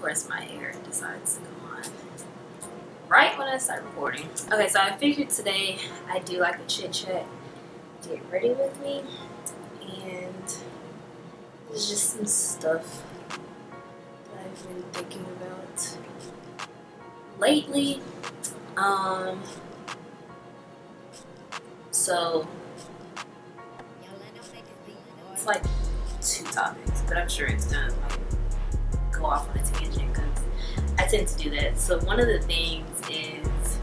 course my air decides to go on right when I start recording. Okay, so I figured today I'd do like a chit chat, get ready with me, and there's just some stuff that I've been thinking about lately. So it's like 2 topics, but I'm sure it's gonna like go off on a tangent because I tend to do that. So one of the things is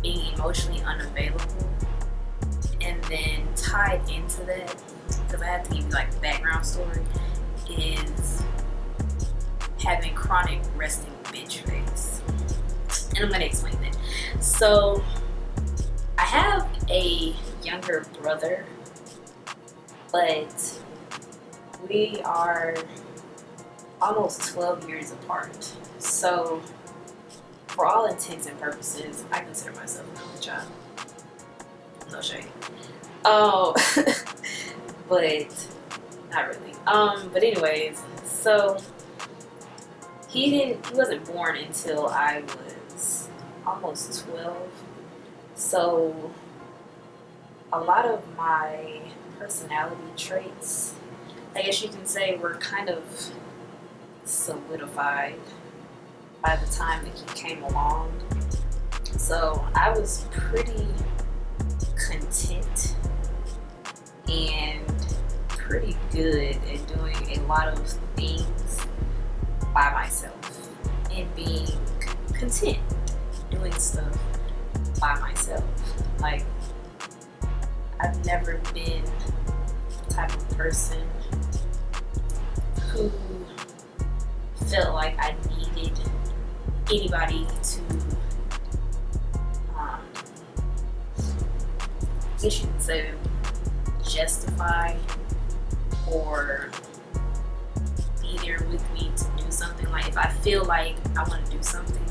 being emotionally unavailable, and then tied into that, because I have to give you like the background story, is having chronic resting bitch face. And I'm gonna explain that. So I have a younger brother, but we are almost 12 years apart. So for all intents and purposes, I consider myself an only child. No shade. But not really. But anyways, so he wasn't born until I was almost 12. So a lot of my personality traits, I guess you can say, were kind of solidified by the time that he came along. So I was pretty content and pretty good at doing a lot of things by myself and being content doing stuff by myself. Like, I've never been the type of person who felt like I needed anybody to, I guess you could say, justify or be there with me to do something. Like, if I feel like I want to do something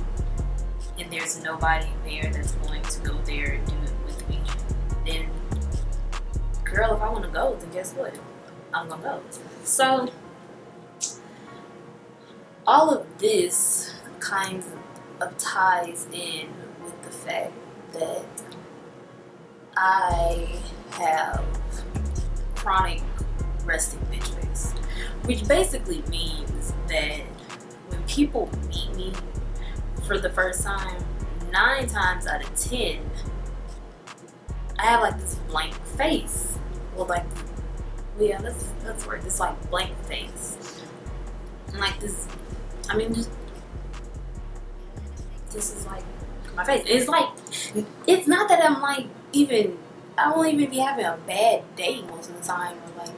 and there's nobody there that's going to go there and do it with me, then girl, if I want to go, then guess what? I'm gonna go. So all of this kind of ties in with the fact that I have chronic resting bitch face, which basically means that when people meet me for the first time, 9 times out of 10, I have like this blank face. Well, like, yeah, that's where this like blank face, and like this. I mean, just this is like my face. It's like, it's not that I'm like I won't even be having a bad day most of the time, or like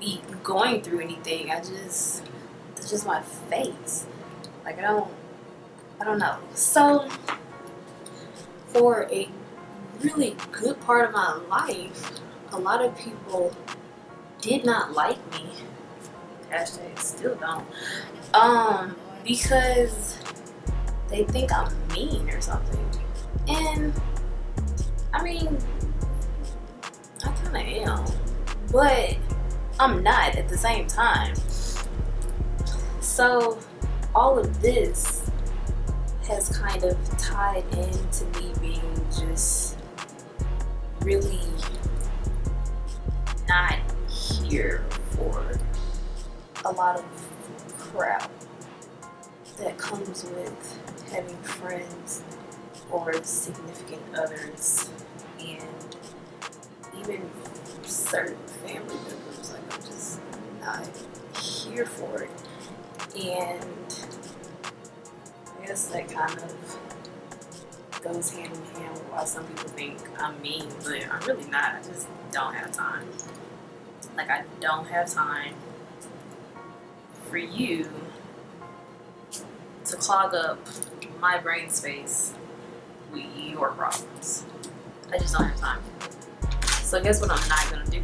be going through anything. It's just my face. Like, I don't know. So for a really good part of my life, a lot of people did not like me. Hashtag still don't. Because they think I'm mean or something. And I mean, I kinda am, but I'm not at the same time. So all of this has kind of tied into me being just really not here for a lot of crap that comes with having friends or significant others, and even certain family members. Like, I'm just not here for it. And I guess that kind of goes hand in hand with why some people think I'm mean, but I'm really not. I just don't have time. Like, I don't have time for you to clog up my brain space with your problems. I just don't have time for it. So guess what I'm not gonna do?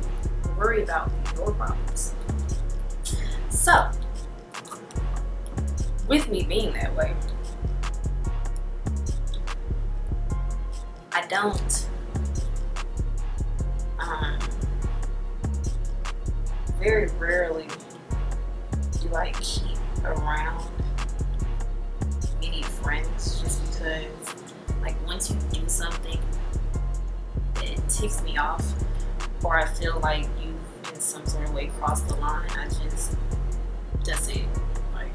Worry about your problems. So, with me being that way, I don't very rarely do I keep around many friends just because, like, once you do something that ticks me off, or I feel like you in some sort of way crossed the line, that's it. Like,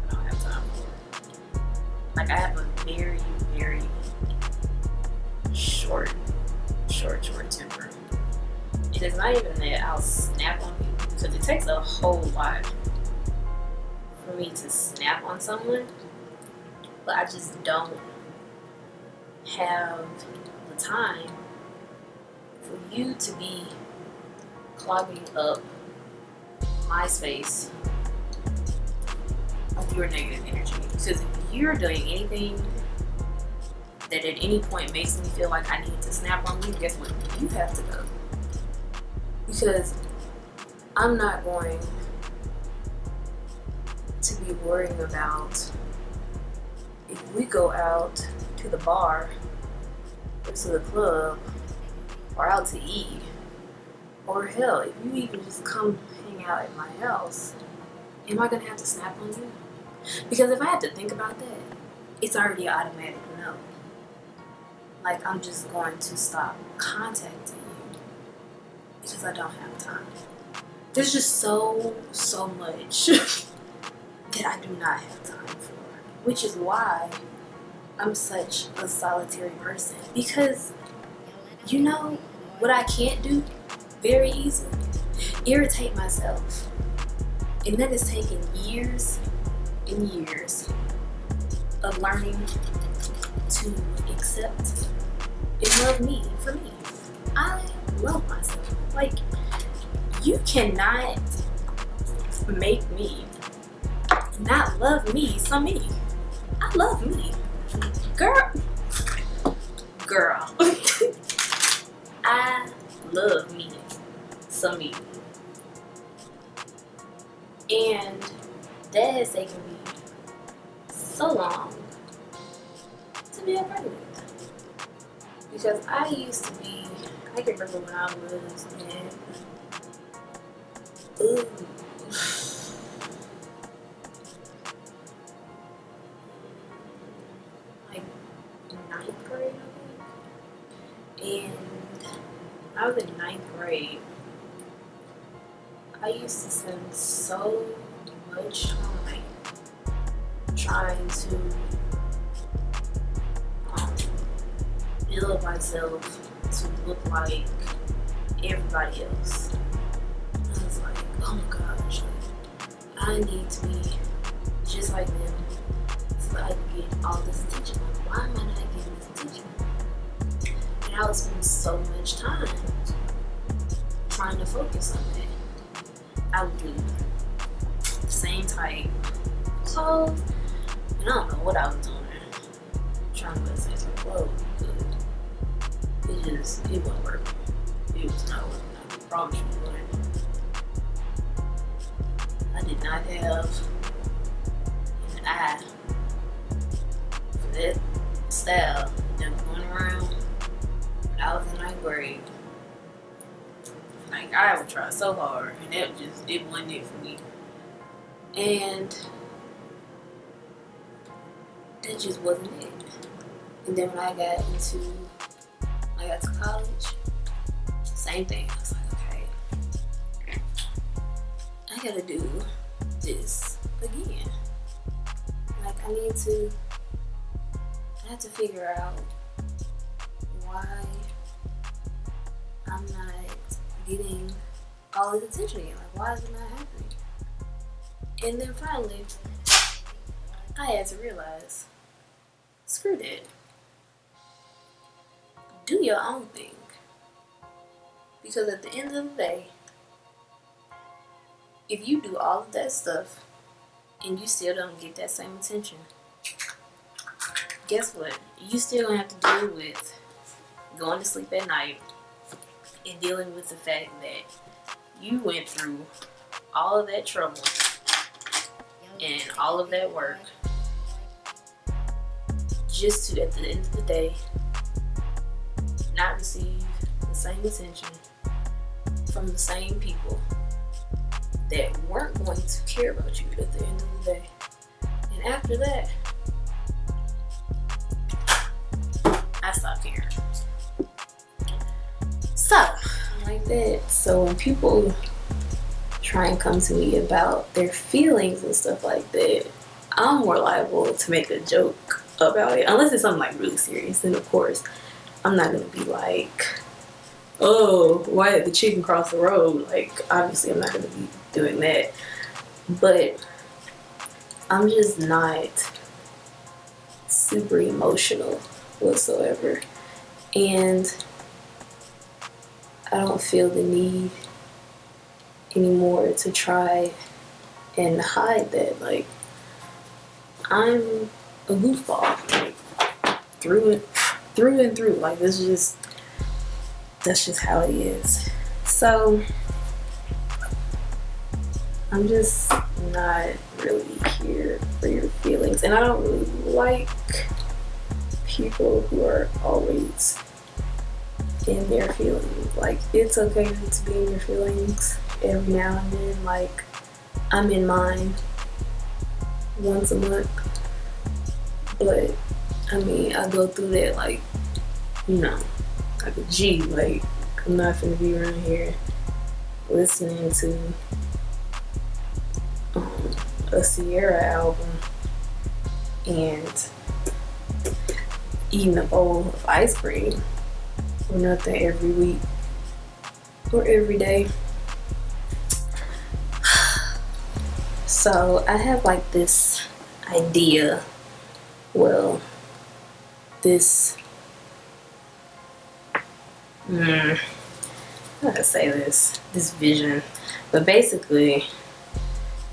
I don't have time for it. Like, I have a very, very short temper. And it's not even that I'll snap on people, because it takes a whole lot for me to snap on someone, but I just don't have the time for you to be clogging up my space with your negative energy. Because if you're doing anything that at any point makes me feel like I need to snap on you, guess what? You have to go. Because I'm not going to be worrying about if we go out to the bar or to the club or out to eat, or hell, if you even just come hang out at my house, am I gonna have to snap on you? Because if I have to think about that, it's already automatic no. Like, I'm just going to stop contacting you because I don't have time. There's just so much that I do not have time for, which is why I'm such a solitary person. Because you know what I can't do very easily? Irritate myself. And that has taken years and years of learning to accept and love me for me. I love myself. Like, you cannot make me not love me some me. I love me. Girl. I love me some me. And that has taken me so long to be okay with. Because I used to be, I can remember when I was in, like 9th grade, I think. And I was in 9th grade. I used to spend so much time trying to build myself to look like everybody else. And I was like, oh my gosh, I need to be just like them so I can get all this attention. Like, why am I not getting this attention? And I would spend so much time trying to focus on that. I would do the same type clothes, and I don't know what I was doing. Trying to wear the same type of clothes, good. It wasn't working. It was not working. I can promise you it wasn't. I did not have an eye for that style that was going around when I was in 9th grade. Like, I would try so hard, and it wasn't it for me. And that just wasn't it. And then when I got to college, same thing. I was like, okay, I gotta do this again. Like, I have to figure out why I'm not getting all this attention again. Like, why is it not happening? And then finally, I had to realize, screw that. Do your own thing. Because at the end of the day, if you do all of that stuff and you still don't get that same attention, guess what? You still gonna have to deal with going to sleep at night and dealing with the fact that you went through all of that trouble and all of that work just to, at the end of the day, not receive the same attention from the same people that weren't going to care about you at the end of the day. And after that, I stopped caring. So, like that. So when people try and come to me about their feelings and stuff like that, I'm more liable to make a joke about it. Unless it's something like really serious. Then of course, I'm not gonna be like, oh, why did the chicken cross the road? Like, obviously I'm not gonna be doing that. But I'm just not super emotional whatsoever. And I don't feel the need anymore to try and hide that. Like, I'm a goofball, like, through and through. Like, that's just how it is. So I'm just not really here for your feelings, and I don't really like people who are always in their feelings. Like, it's okay to be in your feelings every now and then. Like, I'm in mine once a month, but I mean, I go through that like, you know, like a G. Like, I'm not gonna be around here listening to a Sierra album and eating a bowl of ice cream or nothing every week or every day. So I have like this idea, well, this, how do I say this vision, but basically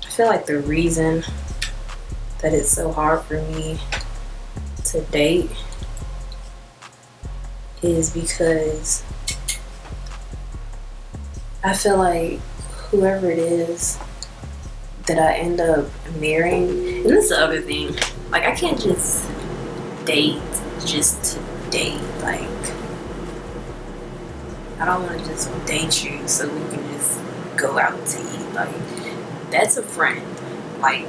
I feel like the reason that it's so hard for me to date is because I feel like whoever it is that I end up marrying, and this is the other thing, like, I can't just date just to date. Like, I don't want to just date you so we can just go out to eat. Like, that's a friend. Like,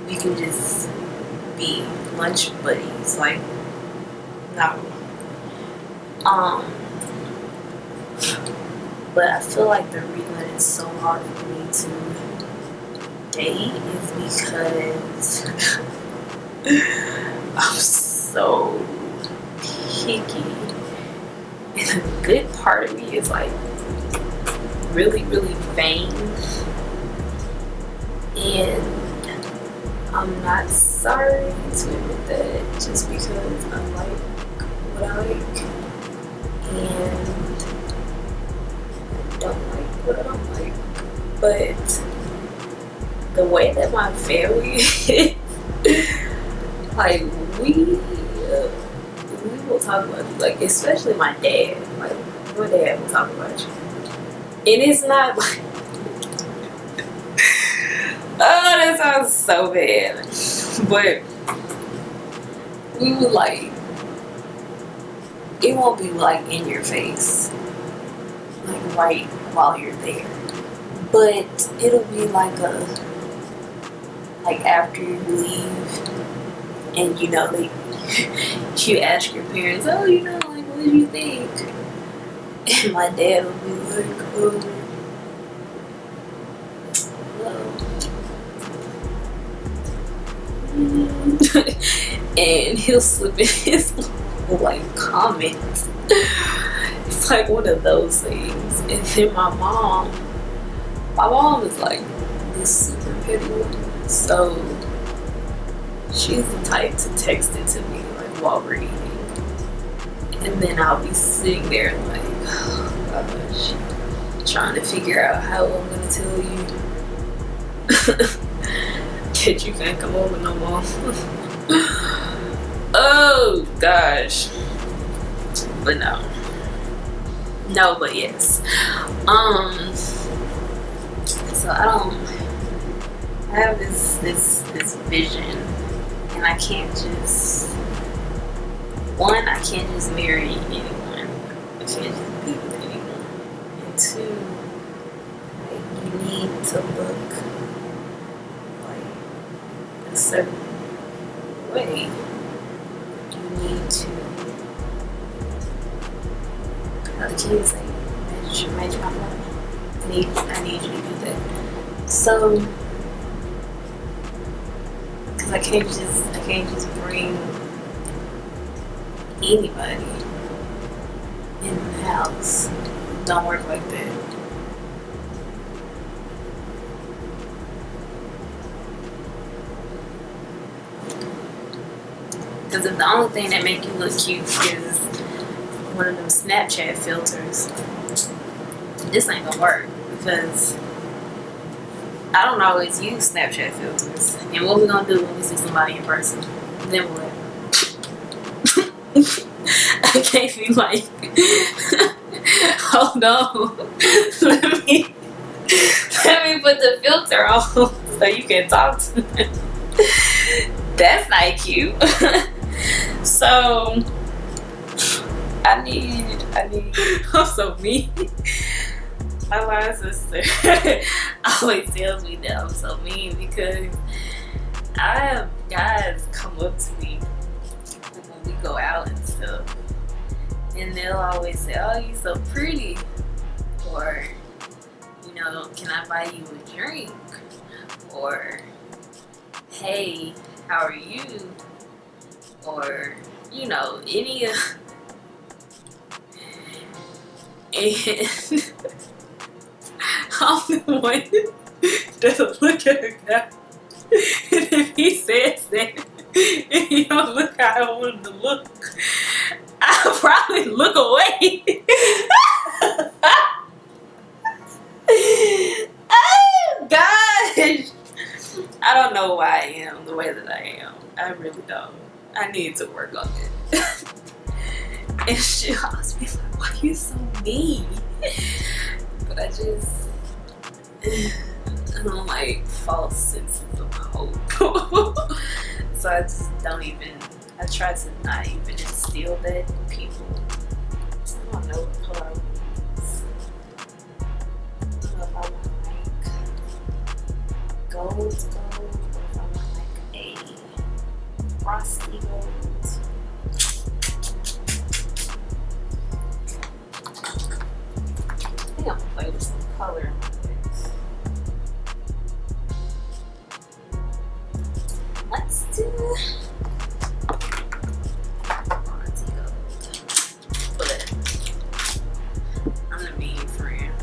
we can just be lunch buddies. Like, no. But I feel like the reason that it's so hard for me to date is because I'm so picky. And a good part of me is like really, really vain. And I'm not sorry to admit that, just because I like what I like. And don't like what I don't like. But the way that my family is, like, we will talk about you, like, especially my dad. Like, my dad will talk about you. And it's not like, oh, that sounds so bad. But we would, like, it won't be like in your face, like right while you're there, but it'll be like like after you leave, and you know, you ask your parents, oh, you know, like, what do you think? And my dad will be like, oh, well. And he'll slip in his like comments. It's like one of those things. And then my mom is like this super petty woman, so she's the type to text it to me like while we're eating, and then I'll be sitting there like, oh gosh, trying to figure out how I'm gonna tell you that you can't come over no more. Oh gosh. But no, but yes. So I have this vision, and I can't just marry anyone. I can't just be with anyone. And two, like, to look like a certain way, you need to, how the kids say, match my phone. I need you to do that. So, because I can't just bring anybody in the house. It don't work like that. Because if the only thing that make you look cute is one of them Snapchat filters, this ain't gonna work. Because I don't always use Snapchat filters. And what we gonna do when we see somebody in person? Then what? I can't be like, hold on, let me put the filter on so you can talk to them. That's not cute. So I need I'm so mean. My line sister always tells me that I'm so mean because I have guys come up to me when we go out and stuff, and they'll always say, "Oh, you so pretty," or, you know, "Can I buy you a drink?" or, "Hey, how are you?" or, you know, any of. And I'm the one that'll look at a guy, and if he says that and he don't look how I want him to look, I'll probably look away. Oh gosh, I don't know why I am the way that I am. I really don't. I need to work on it. And she'll always be like, "Why are you so mean?" But I don't like false senses of hope. So I just don't even, I try to not even instill that in people. I don't know what color I use. I don't know if I want like gold, or if I want like a frosty gold. I think I'm gonna play with some color in my face. Let's do bronzy gold. But I'm the mean friend.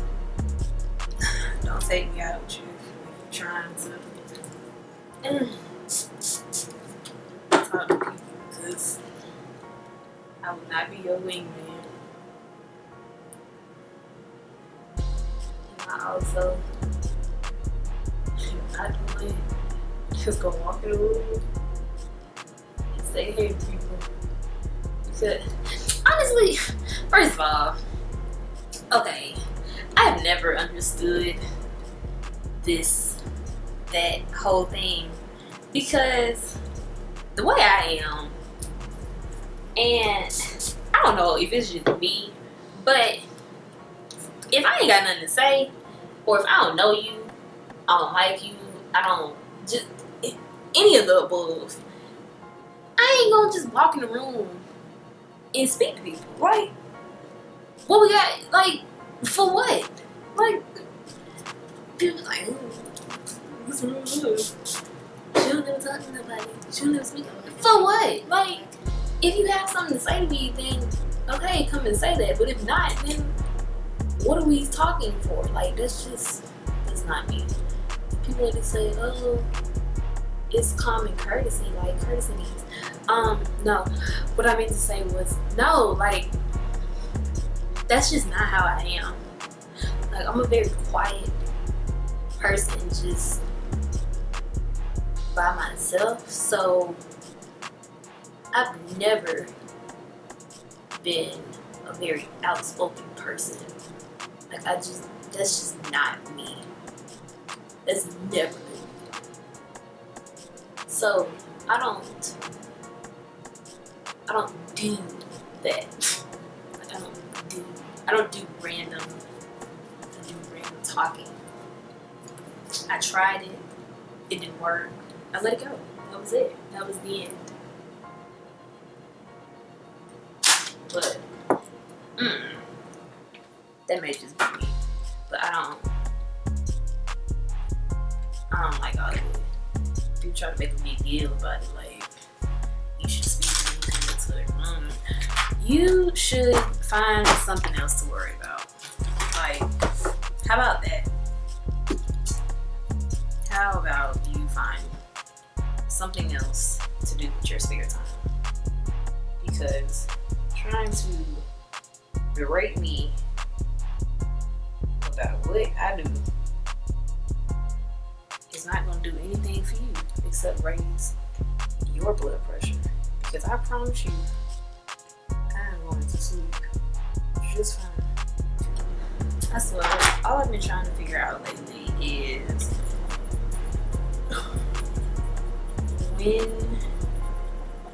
Don't take me out with you if you're trying to talk to people, because I will not be your wingman. I also not doing just go walk in the room and say hey to people. Because honestly, first of all, okay, I've never understood that whole thing, because the way I am, and I don't know if it's just me, but if I ain't got nothing to say, or if I don't know you, I don't like you, I don't just any of the above, I ain't gonna just walk in the room and speak to people. Like, what we got? Like, for what? Like, people like, what's wrong with her? She'll never talk to nobody. She'll never speak. For what? Like, if you have something to say to me, then okay, come and say that. But if not, then what are we talking for? Like, that's not me. People that say, oh, it's common courtesy, like courtesy means. No. What I meant to say was, no, like, that's just not how I am. Like, I'm a very quiet person, just by myself. So I've never been a very outspoken person. Like, that's just not me. That's never been me. So I don't do that. Like, I don't do random talking. I tried it. It didn't work. I let it go. That was it. That was the end. But that may just be me. But I don't like all of it. People try to make a big deal about it, like you should speak to it. You should find something else to worry about. Like, how about that? How about you find something else to do with your spare time? Because trying to berate me about what I do is not going to do anything for you except raise your blood pressure. Because I promise you, I'm going to sleep just fine. I swear, all I've been trying to figure out lately is when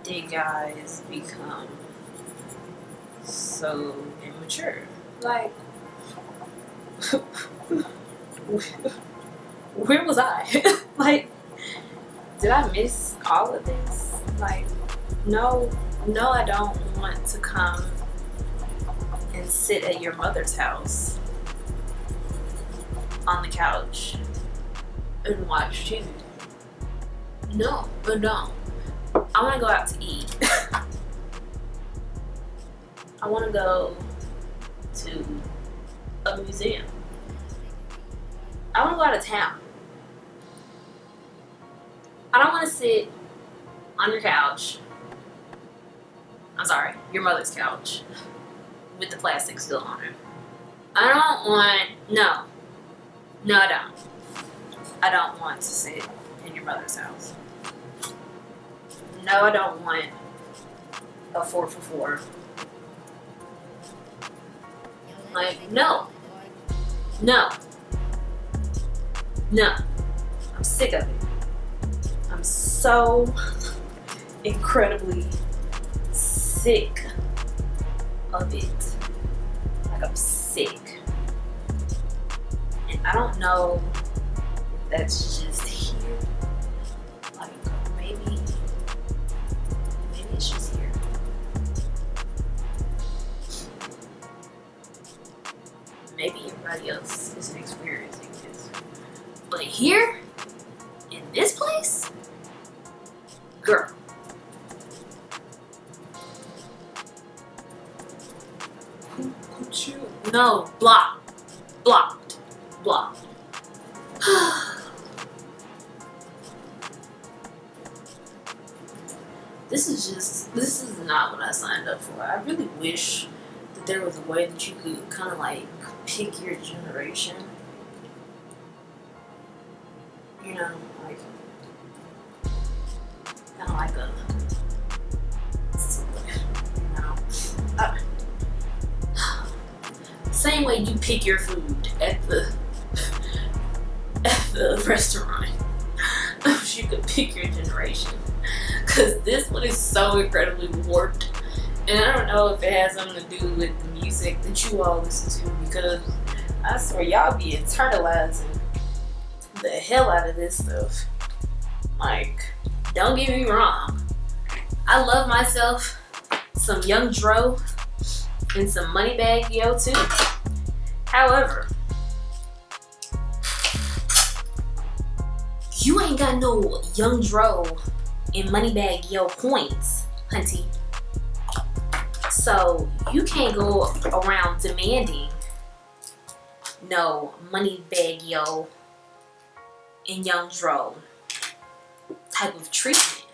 did guys become so immature? Like, where was I? Like, did I miss all of this? Like, no, I don't want to come and sit at your mother's house on the couch and watch TV. No, but no. I want to go out to eat. I want to go to a museum. I want to go out of town. I don't want to sit on your couch. I'm sorry, your mother's couch with the plastic still on it. I don't want, no, I don't. I don't want to sit in your mother's house. No, I don't want a 4-for-4. Like, no. I'm sick of it. I'm so incredibly sick of it. Like, I'm sick. And I don't know if that's just here. Like, maybe it's just here. Maybe everybody else isn't experiencing this. But here, in this place, girl. Could you? No, blocked. This is not what I signed up for. I really wish that there was a way that you could kind of like pick your generation. You know, like kind of like a, you know, same way you pick your food at the restaurant. I wish you could pick your generation. Cause this one is so incredibly warped, and I don't know if it has something to do with the music that you all listen to, because I swear y'all be internalizing the hell out of this stuff. Like, don't get me wrong, I love myself some Young Dro and some Moneybagg Yo too. However, you ain't got no Young Dro and Moneybagg Yo points, hunty. So you can't go around demanding no Moneybagg Yo and Young Dro type of treatment.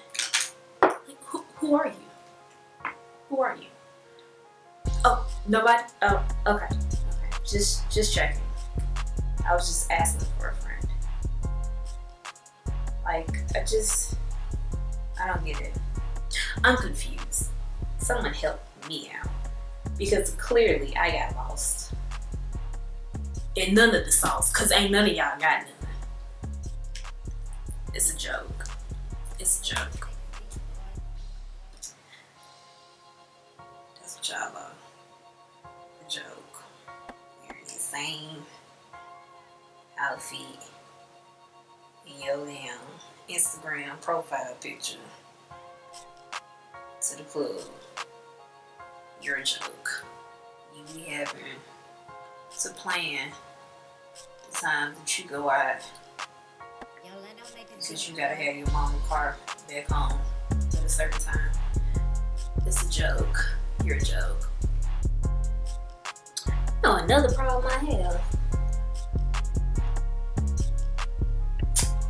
Like, who are you? Who are you? Oh, nobody? Oh, okay. Just checking. I was just asking for a friend. Like, I don't get it. I'm confused. Someone help me out. Because clearly I got lost in none of the sauce. Because ain't none of y'all got none. It's a joke. It's a joke. That's what y'all love. A joke. Wearing the same outfit your damn Instagram profile picture to the club. You're a joke. You be having to plan the time that you go out because you gotta have your mama car back home at a certain time. It's a joke. You're a joke. No, another problem I have.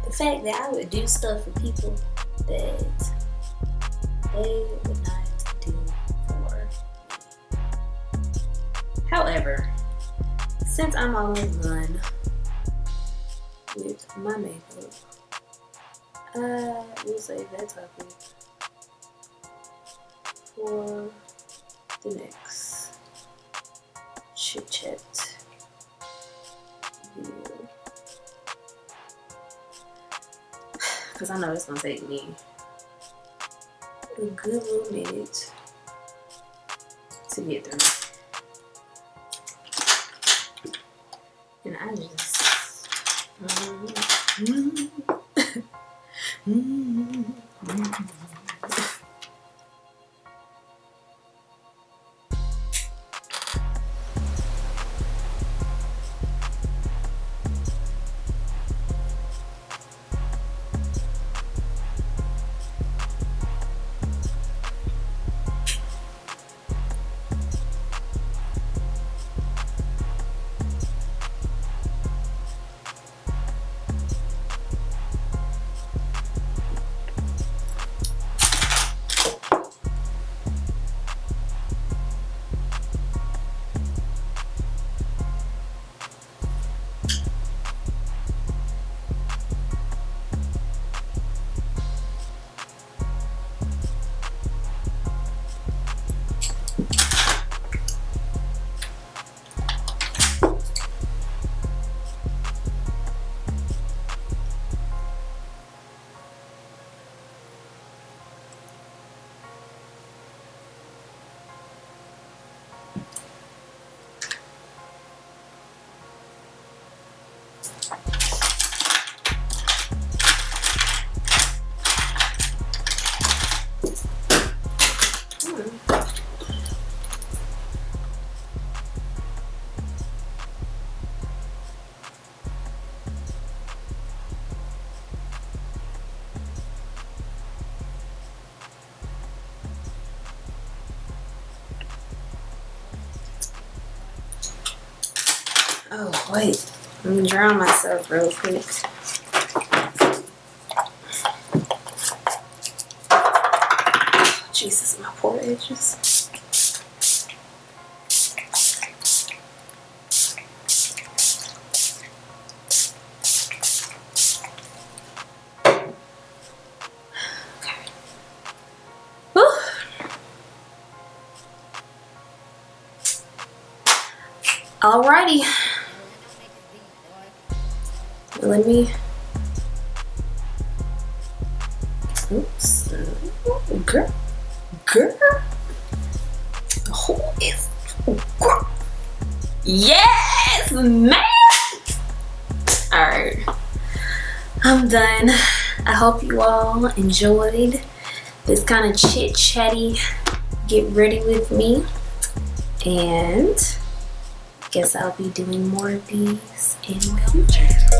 The fact that I would do stuff for people that they would not do for me. However, since I'm always done with my makeup, I will save that topic for the next chit chat video. Because I know it's gonna take me a good little minute to get through. And I just oh wait, let me drown myself real quick. Jesus, my poor edges. Okay. Whew. Alrighty. Let me. Oops. Girl. Who is. Girl. Yes, man. Alright. I'm done. I hope you all enjoyed this kind of chit chatty get ready with me. And guess I'll be doing more of these in the future.